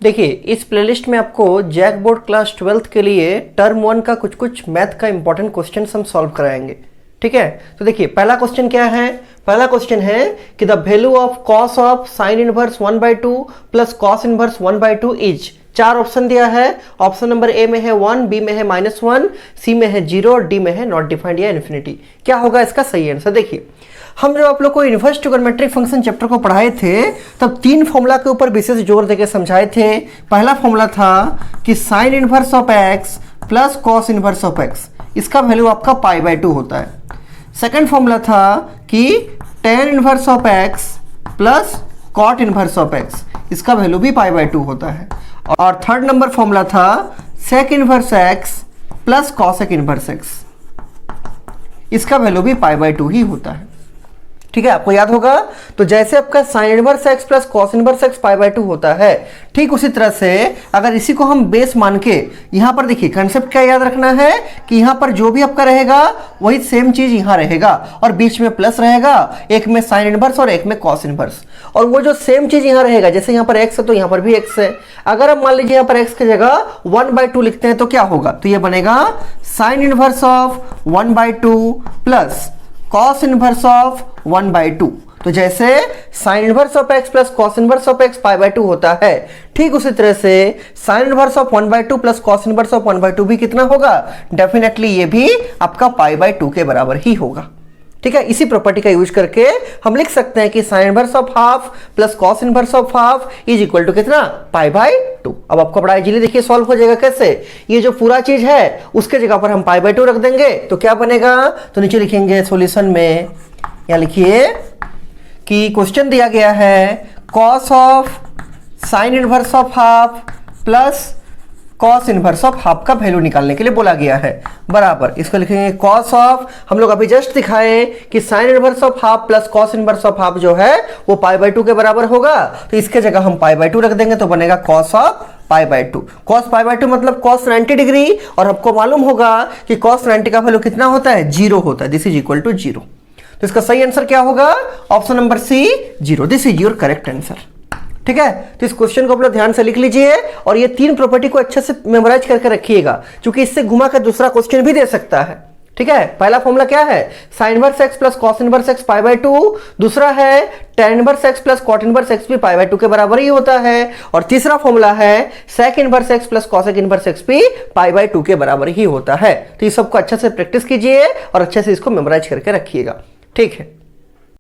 देखिए इस प्लेलिस्ट में आपको जैक बोर्ड क्लास 12th के लिए टर्म 1 का कुछ मैथ का इंपॉर्टेंट क्वेश्चन हम सॉल्व कराएंगे। ठीक है, तो देखिए पहला क्वेश्चन क्या है। पहला क्वेश्चन है कि the value of cos of sine inverse 1/2 plus cos inverse 1/2 is. चार ऑप्शन दिया है। ऑप्शन नंबर ए में है 1, बी में है -1, सी में है 0 और डी में है नॉट डिफाइंड या इन्फिनिटी। क्या होगा इसका सही आंसर। देखिए हम जब आप लोग को इनवर्स ट्रिगोनोमेट्रिक फंक्शन चैप्टर को पढ़ाए थे तब तीन फॉर्मूला के ऊपर विशेष जोर देकर समझाए थे। पहला फॉर्मूला था कि sine inverse of x plus cos inverse of x, इसका वैल्यू आपका पाई/2 होता है। सेकंड फॉर्मूला था कि tan inverse of x plus cot inverse of x, इसका वैल्यू भी पाई/2 होता है। और थर्ड नंबर फॉर्मूला था sec inverse x plus cosec inverse x, इसका वैल्यू भी पाई/2 ही होता है। ठीक है, आपको याद होगा। तो जैसे आपका sine inverse x plus cos inverse x पाई/2 होता है, ठीक उसी तरह से अगर इसी को हम बेस मान के यहां पर देखिए कंसेप्ट क्या याद रखना है कि यहां पर जो भी आपका रहेगा वही सेम चीज यहां रहेगा और बीच में प्लस रहेगा, एक में साइन इनवर्स और एक में कॉस इनवर्स। और वो जो सेम चीज यहां रहेगा, जैसे यहां पर एक्स है तो यहां पर भी एक्स है। अगर हम मान लीजिए यहां पर एक्स की जगह 1/2 लिखते हैं तो क्या होगा, तो ये बनेगा sine inverse of 1/2 plus cos inverse of 1/2। तो जैसे sine inverse of x plus cos inverse of x पाई/2 होता है, ठीक उसी तरह से sine inverse of 1/2 plus cos inverse of 1/2 भी कितना होगा, डेफिनेटली ये भी आपका पाई/2 के बराबर ही होगा। ठीक है, इसी प्रॉपर्टी का यूज करके हम लिख सकते हैं कि sine inverse of half plus cos inverse of half is equal to कितना, पाई/2। अब आपको बड़ा इजीली देखिए सॉल्व हो जाएगा कैसे। ये जो पूरा चीज है उसके जगह पर हम पाई/2 रख देंगे तो क्या बनेगा, तो नीचे लिखेंगे सॉल्यूशन में, या लिखिए कि क्वेश्चन दिया गया है cos of sine inverse of half plus cos inverse of half का वैल्यू निकालने के लिए बोला गया है, बराबर इसको लिखेंगे कॉस ऑफ, हम लोग अभी जस्ट दिखाए कि sine inverse of half plus cos inverse of half जो है वो पाई/2 के बराबर होगा, तो इसके जगह हम पाई/2 रख देंगे तो बनेगा कॉस ऑफ पाई/2। कॉस पाई/2 मतलब कॉस 90 डिग्री, और आपको मालूम होगा कि कॉस 90 का वैल्यू कितना होता है, 0 होता है। This is equal to 0। तो इसका सही आंसर क्या होगा, option number C 0। This is your correct answer. ठीक है, तो इस क्वेश्चन को अपना ध्यान से लिख लीजिए और ये तीन प्रॉपर्टी को अच्छे से मेमोराइज करके रखिएगा, क्योंकि इससे घुमा कर दूसरा क्वेश्चन भी दे सकता है। ठीक है, पहला फॉर्मूला क्या है, sine inverse x plus cos inverse x पाई/2। दूसरा है tan inverse x plus cot inverse x भी पाई/2 के बराबर ही होता है। और तीसरा फॉर्मूला है sec inverse x plus cosec inverse x भी पाई/2 के बराबर ही होता है। तो ये सबको अच्छे से प्रैक्टिस कीजिए और अच्छे से इसको मेमोराइज करके रखिएगा। ठीक है।